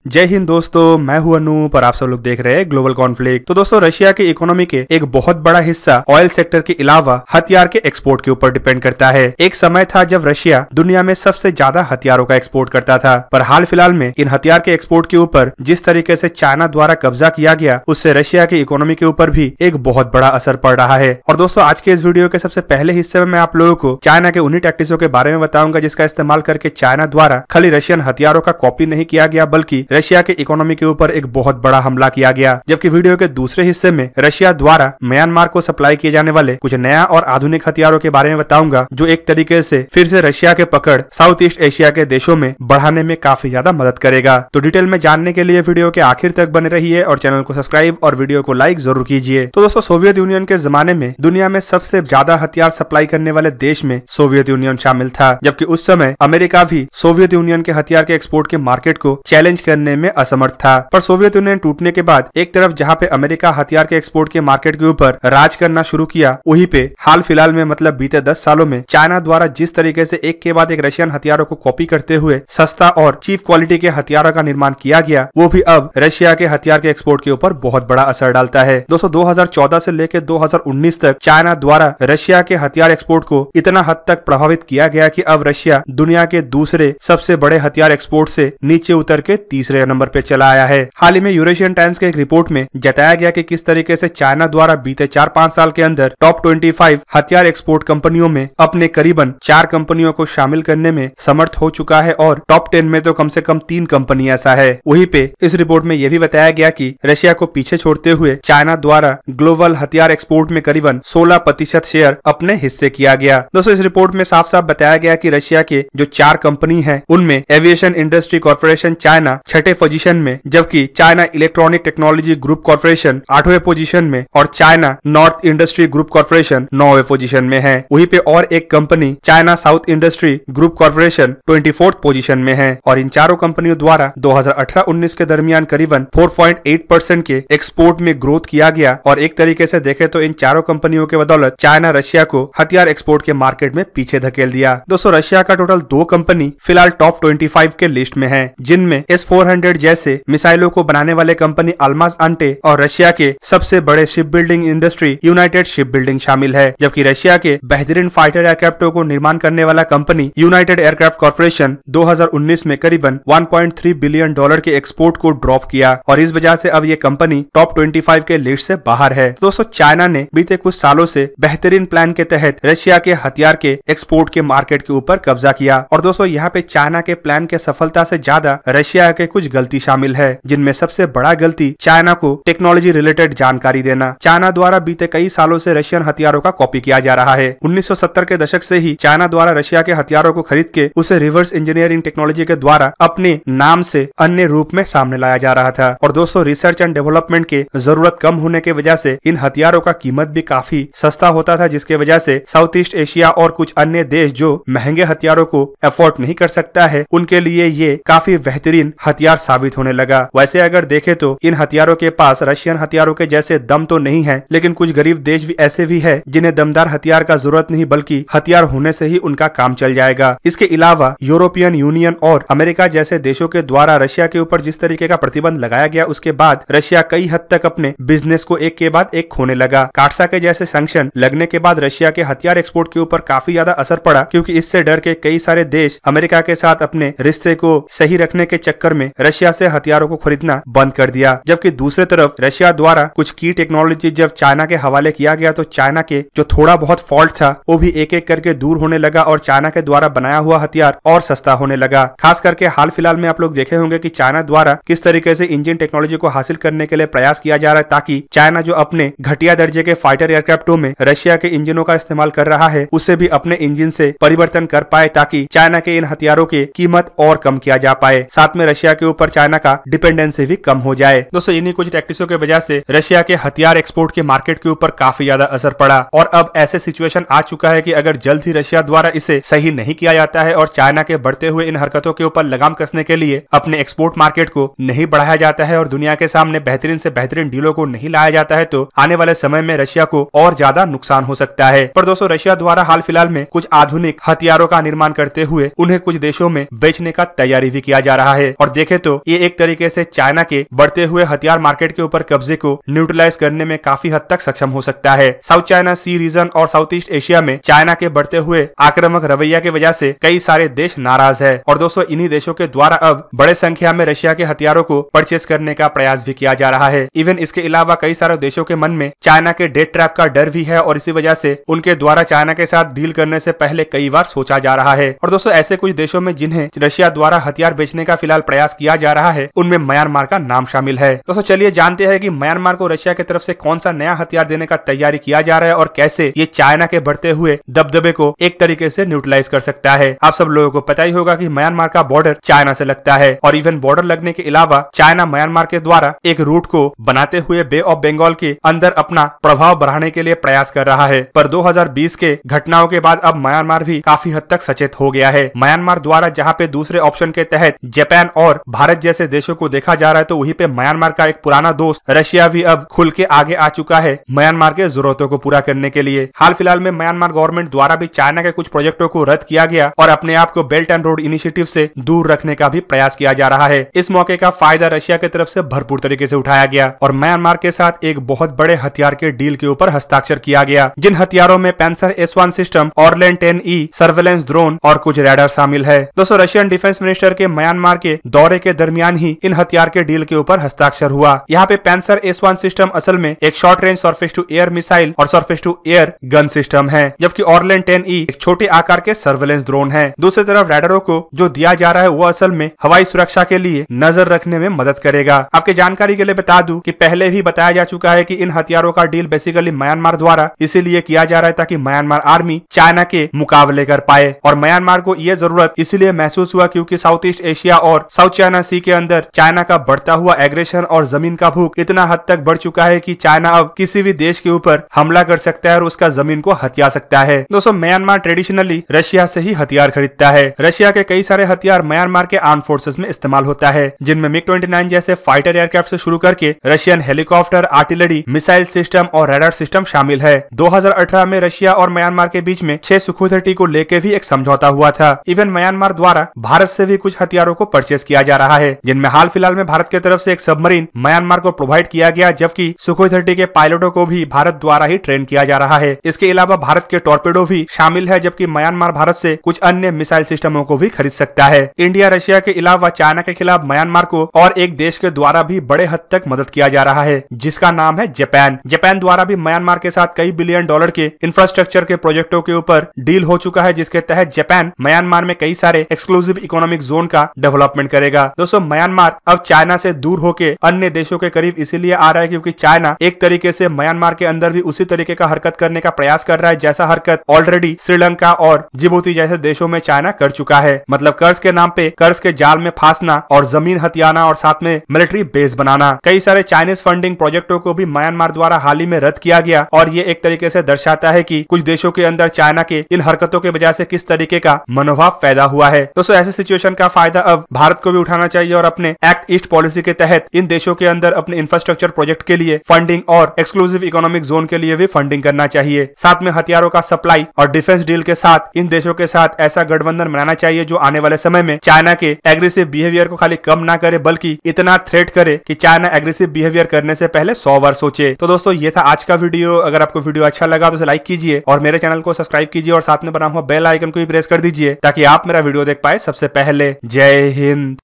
जय हिंद दोस्तों, मैं हूं अनूप और आप सब लोग देख रहे हैं ग्लोबल कॉन्फ्लिक्ट। तो दोस्तों, रशिया की इकोनॉमी के एक बहुत बड़ा हिस्सा ऑयल सेक्टर के अलावा हथियार के एक्सपोर्ट के ऊपर डिपेंड करता है। एक समय था जब रशिया दुनिया में सबसे ज्यादा हथियारों का एक्सपोर्ट करता था, पर हाल फिलहाल में इन हथियार के एक्सपोर्ट के ऊपर जिस तरीके से चाइना द्वारा कब्जा किया गया, उससे रशिया की इकोनॉमी के ऊपर भी एक बहुत बड़ा असर पड़ रहा है। और दोस्तों, आज के इस वीडियो के सबसे पहले हिस्से में मैं आप लोगों को चाइना के उन्हीं टैक्टिक्सों के बारे में बताऊंगा जिसका इस्तेमाल करके चाइना द्वारा खाली रशियन हथियारों का कॉपी नहीं किया गया, बल्कि रशिया के इकोनॉमी के ऊपर एक बहुत बड़ा हमला किया गया। जबकि वीडियो के दूसरे हिस्से में रशिया द्वारा म्यांमार को सप्लाई किए जाने वाले कुछ नया और आधुनिक हथियारों के बारे में बताऊंगा, जो एक तरीके से फिर से रशिया के पकड़ साउथ ईस्ट एशिया के देशों में बढ़ाने में काफी ज्यादा मदद करेगा। तो डिटेल में जानने के लिए वीडियो के आखिर तक बने रहिए और चैनल को सब्सक्राइब और वीडियो को लाइक जरूर कीजिए। तो दोस्तों, सोवियत यूनियन के जमाने में दुनिया में सबसे ज्यादा हथियार सप्लाई करने वाले देश में सोवियत यूनियन शामिल था, जबकि उस समय अमेरिका भी सोवियत यूनियन के हथियार के एक्सपोर्ट के मार्केट को चैलेंज करने में असमर्थ था। पर सोवियत यूनियन टूटने के बाद एक तरफ जहां पे अमेरिका हथियार के एक्सपोर्ट के मार्केट के ऊपर राज करना शुरू किया, वहीं पे हाल फिलहाल में मतलब बीते 10 सालों में चाइना द्वारा जिस तरीके से एक के बाद एक रशियन हथियारों को कॉपी करते हुए सस्ता और चीप क्वालिटी के हथियारों का निर्माण किया गया, वो भी अब रशिया के हथियार के एक्सपोर्ट के ऊपर बहुत बड़ा असर डालता है। दोस्तों, 2014 से लेकर 2019 तक चाइना द्वारा रशिया के हथियार एक्सपोर्ट को इतना हद तक प्रभावित किया गया कि अब रशिया दुनिया के दूसरे सबसे बड़े हथियार एक्सपोर्ट से नीचे उतर के तीसरे नंबर पे चला आया है। हाल ही में यूरेशियन टाइम्स के एक रिपोर्ट में जताया गया कि किस तरीके से चाइना द्वारा बीते 4-5 साल के अंदर टॉप 25 हथियार एक्सपोर्ट कंपनियों में अपने करीबन 4 कंपनियों को शामिल करने में समर्थ हो चुका है और टॉप 10 में तो कम से कम 3 कंपनी ऐसा है। वहीं पे इस रिपोर्ट में यह भी बताया गया कि रशिया को पीछे छोड़ते हुए चाइना द्वारा ग्लोबल हथियार एक्सपोर्ट में करीबन 16% शेयर अपने हिस्से किया गया। दोस्तों, इस रिपोर्ट में साफ साफ बताया गया कि रशिया के जो 4 कंपनी है उनमें एविएशन इंडस्ट्री कॉर्पोरेशन चाइना 6ठे पोजीशन में, जबकि China electronic technology group corporation 8वें पोजीशन में और China north industry group corporation 9वें पोजीशन में है। वहीं पे और एक company China south industry group corporation 24th position में है। और इन चारों कंपनियों द्वारा 2018-19 के दरमियान करीबन 4.8% के एक्सपोर्ट में ग्रोथ किया गया। और एक तरीके से देखें तो इन चारों कंपनियों के बदौलत चाइना रशिया को हथियार एक्सपोर्ट के मार्केट में पीछे धकेल दिया। दोस्तों, रशिया का टोटल 2 कंपनी फिलहाल टॉप 25 के लिस्ट में है, जिनमें S-400 जैसे मिसाइलों को बनाने वाले कंपनी अल्माज अंटे और रशिया के सबसे बड़े ship building industry United ship building शामिल है। जबकि रशिया के बेहतरीन फाइटर एयरक्राफ्टों को निर्माण करने वाला कंपनी यूनाइटेड एयरक्राफ्ट कॉर्पोरेशन 2019 में करीबन $1.3 बिलियन के एक्सपोर्ट को ड्रॉप किया और इस वजह से अब ये कंपनी टॉप 25 के लिस्ट से बाहर है। दोस्तों, चाइना ने बीते कुछ सालों से बेहतरीन प्लान के तहत रशिया के हथियार के एक्सपोर्ट के मार्केट के ऊपर कब्जा किया। और दोस्तों, यहाँ पे चाइना के प्लान के सफलता से ज्यादा रशिया के कुछ गलती शामिल है, जिनमें सबसे बड़ा गलती चाइना को टेक्नोलॉजी रिलेटेड जानकारी देना। चाइना द्वारा बीते कई सालों से रशियन हथियारों का कॉपी किया जा रहा है। 1970 के दशक से ही चाइना द्वारा रशिया के हथियारों को खरीद के उसे रिवर्स इंजीनियरिंग टेक्नोलॉजी के द्वारा अपने नाम से अन्य रूप में सामने लाया जा रहा था। और दोस्तों, रिसर्च एंड डेवलपमेंट के जरूरत कम होने की वजह से इन हथियारों का कीमत भी काफी सस्ता होता था, जिसके वजह से साउथ ईस्ट एशिया और कुछ अन्य देश जो महंगे हथियारों को अफोर्ड नहीं कर सकता है, उनके लिए ये काफी बेहतरीन हथियार साबित होने लगा। वैसे अगर देखें तो इन हथियारों के पास रशियन हथियारों के जैसे दम तो नहीं है, लेकिन कुछ गरीब देश भी ऐसे भी है जिन्हें दमदार हथियार का जरूरत नहीं, बल्कि हथियार होने से ही उनका काम चल जाएगा। इसके अलावा यूरोपियन यूनियन और अमेरिका जैसे देशों के द्वारा रशिया के ऊपर जिस तरीके का प्रतिबंध लगाया गया, उसके बाद रशिया कई हद तक अपने बिजनेस को एक के बाद एक खोने लगा। काटसा के जैसे सैंक्शन लगने के बाद रशिया के हथियार एक्सपोर्ट के ऊपर काफी ज्यादा असर पड़ा, क्योंकि इससे डर के कई सारे देश अमेरिका के साथ अपने रिश्ते को सही रखने के चक्कर में रशिया से हथियारों को खरीदना बंद कर दिया। जबकि दूसरी तरफ रशिया द्वारा कुछ की टेक्नोलॉजी जब चाइना के हवाले किया गया, तो चाइना के जो थोड़ा बहुत फॉल्ट था वो भी एक एक करके दूर होने लगा और चाइना के द्वारा बनाया हुआ हथियार और सस्ता होने लगा। खास करके हाल फिलहाल में आप लोग देखे होंगे कि चाइना द्वारा किस तरीके से इंजन टेक्नोलॉजी को हासिल करने के लिए प्रयास किया जा रहा है, ताकि चाइना जो अपने घटिया दर्जे के फाइटर एयरक्राफ्टों में रशिया के इंजनों का इस्तेमाल कर रहा है, उसे भी अपने इंजन से परिवर्तन कर पाए, ताकि चाइना के इन हथियारों की कीमत और कम किया जा पाए। साथ में रशिया के ऊपर चाइना का डिपेंडेंसी भी कम हो जाए। दोस्तों, इन्हीं कुछ टैक्टिक्सों की वजह से रशिया के हथियार एक्सपोर्ट के मार्केट के ऊपर काफी ज्यादा असर पड़ा और अब ऐसे सिचुएशन आ चुका है कि अगर जल्द ही रशिया द्वारा इसे सही नहीं किया जाता है और चाइना के बढ़ते हुए इन हरकतों के ऊपर लगाम कसने के लिए अपने एक्सपोर्ट मार्केट को नहीं बढ़ाया जाता है और दुनिया के सामने बेहतरीन से बेहतरीन डीलों को नहीं लाया जाता है, तो आने वाले समय में रशिया को और ज्यादा नुकसान हो सकता है। पर दोस्तों, रशिया द्वारा हाल फिलहाल में कुछ आधुनिक हथियारों का निर्माण करते हुए उन्हें कुछ देशों में बेचने का तैयारी भी किया जा रहा है। और देखें देखे तो ये एक तरीके से चाइना के बढ़ते हुए हथियार मार्केट के ऊपर कब्जे को न्यूट्रलाइज करने में काफी हद तक सक्षम हो सकता है। साउथ चाइना सी रीजन और साउथ ईस्ट एशिया में चाइना के बढ़ते हुए आक्रामक रवैया की वजह से कई सारे देश नाराज है और दोस्तों इन्हीं देशों के द्वारा अब बड़े संख्या में रशिया के हथियारों को परचेस करने का प्रयास भी किया जा रहा है। इवन इसके अलावा कई सारे देशों के मन में चाइना के डेट ट्रैप का डर भी है और इसी वजह से उनके द्वारा चाइना के साथ डील करने से पहले कई बार सोचा जा रहा है। और दोस्तों ऐसे कुछ देशों में जिन्हें रशिया द्वारा हथियार बेचने का फिलहाल प्रयास किया जा रहा है उनमें म्यांमार का नाम शामिल है। दोस्तों चलिए जानते हैं कि म्यांमार को रशिया की तरफ से कौन सा नया हथियार देने का तैयारी किया जा रहा है और कैसे ये चाइना के बढ़ते हुए दबदबे को एक तरीके से न्यूट्रलाइज कर सकता है। आप सब लोगों को पता ही होगा कि म्यांमार का बॉर्डर चाइना से लगता है और इवन बॉर्डर लगने के अलावा चाइना म्यांमार के द्वारा एक रूट को बनाते हुए बे ऑफ बंगाल के अंदर अपना प्रभाव बढ़ाने के लिए प्रयास कर रहा है। पर 2020 के घटनाओं के बाद अब म्यांमार भी काफी हद तक सचेत हो गया है। म्यांमार द्वारा जहां पे दूसरे ऑप्शन के तहत जापान और भारत जैसे देशों को देखा जा रहा है तो वहीं पे म्यांमार का एक पुराना दोस्त रशिया भी अब खुल के आगे आ चुका है म्यांमार के जरूरतों को पूरा करने के लिए। हाल फिलहाल में म्यांमार गवर्नमेंट द्वारा भी चाइना के कुछ प्रोजेक्टों को रद्द किया गया और अपने आप को बेल्ट एंड रोड इनिशिएटिव से दूर रखने का भी प्रयास किया जा रहा है। इस मौके का फायदा रशिया की तरफ से भरपूर तरीके से उठाया गया और म्यांमार के साथ एक बहुत बड़े हथियार के डील के ऊपर हस्ताक्षर किया गया, जिन हथियारों में Pantsir S1 system, Orlan 10E surveillance drone और कुछ रैडर शामिल है। दोस्तों रशियन डिफेंस मिनिस्टर के म्यांमार के दौरे के दरमियान ही इन हथियार के डील के ऊपर हस्ताक्षर हुआ। यहाँ पे पैंसर S1 सिस्टम असल में एक short range surface to air missile और surface to air gun system है, जबकि ऑरलेन 10E एक छोटे आकार के सर्वेलेंस ड्रोन है। दूसरी तरफ रैडरों को जो दिया जा रहा है वो असल में हवाई सुरक्षा के लिए नजर रखने में मदद करेगा। आपके जानकारी के लिए बता दूं कि पहले भी बताया जा चुका है कि इन हथियारों का डील बेसिकली म्यांमार द्वारा इसीलिए किया जा रहा है ताकि म्यांमार आर्मी चाइना के मुकाबले कर पाए और म्यांमार को यह जरूरत इसलिए महसूस हुआ क्योंकि साउथ ईस्ट एशिया और साउथ चाइना सी के अंदर चाइना का बढ़ता हुआ एग्रेशन और जमीन का भूख इतना हद तक बढ़ चुका है कि चाइना अब किसी भी देश के ऊपर हमला कर सकता है और उसका जमीन को हथिया सकता है। दोस्तों म्यांमार ट्रेडिशनली रशिया से ही हथियार खरीदता है। रशिया के कई सारे हथियार म्यांमार के आर्म फोर्सेस में इस्तेमाल होता है, जिनमें MiG-29 जैसे फाइटर एयरक्राफ्ट से शुरू करके Russian helicopter, artillery, missile system और रडार सिस्टम शामिल है। 2018 में रशिया और म्यांमार के बीच में 6 सुखोई 30 को लेकर भी एक समझौता हुआ था। इवन म्यांमार द्वारा भारत से भी कुछ हथियारों को परचेस किया जा रहा है, जिनमें हाल फिलहाल में भारत की तरफ से एक सबमरीन म्यांमार को प्रोवाइड किया गया, जबकि सुखोई 30 के पायलटों को भी भारत द्वारा ही ट्रेन किया जा रहा है। इसके अलावा भारत के टॉर्पेडो भी शामिल है, जबकि म्यांमार भारत से कुछ अन्य मिसाइल सिस्टमों को भी खरीद सकता है। इंडिया रशिया के अलावा चाइना के खिलाफ म्यांमार को और एक देश के द्वारा भी बड़े हद तक मदद किया जा रहा है, जिसका नाम है जापान। जापान द्वारा भी म्यांमार के साथ कई बिलियन डॉलर के इंफ्रास्ट्रक्चर के प्रोजेक्टों के ऊपर डील हो चुका है, जिसके तहत जापान म्यांमार में कई सारे एक्सक्लूसिव इकोनॉमिक जोन का डेवलपमेंट करेगा। दोस्तों म्यांमार अब चाइना से दूर होकर अन्य देशों के करीब इसीलिए आ रहा है क्योंकि चाइना एक तरीके से म्यांमार के अंदर भी उसी तरीके का हरकत करने का प्रयास कर रहा है जैसा हरकत ऑलरेडी श्रीलंका और जिबूती जैसे देशों में चाइना कर चुका है। मतलब कर्ज के नाम पे कर्ज के जाल में फांसना और जमीन हथियाना और साथ में मिलिट्री बेस बनाना। कई सारे चाइनीज फंडिंग प्रोजेक्टों को भी म्यांमार द्वारा हाल ही में रद्द किया गया और ये एक तरीके से दर्शाता है कि कुछ देशों के अंदर चाइना के इन हरकतों के वजह से किस तरीके का मनोभाव पैदा हुआ है। दोस्तों ऐसे सिचुएशन का फायदा अब भारत को भी उठाना चाहिए और अपने एक्ट ईस्ट पॉलिसी के तहत इन देशों के अंदर अपने इंफ्रास्ट्रक्चर प्रोजेक्ट के लिए फंडिंग और एक्सक्लूसिव इकोनॉमिक जोन के लिए भी फंडिंग करना चाहिए। साथ में हथियारों का सप्लाई और डिफेंस डील के साथ इन देशों के साथ ऐसा गठबंधन बनाना चाहिए जो आने वाले समय में चाइना के एग्रेसिव बिहेवियर को खाली कम ना करे बल्कि इतना थ्रेट करे कि चाइना एग्रेसिव बिहेवियर करने से पहले 100 बार सोचे। तो दोस्तों ये था आज का वीडियो। अगर आपको वीडियो अच्छा लगा तो उसे लाइक कीजिए और मेरे चैनल को सब्सक्राइब कीजिए और साथ में बना हुआ बेल आइकन को भी प्रेस कर दीजिए ताकि आप मेरा वीडियो देख पाए सबसे पहले। जय हिंद।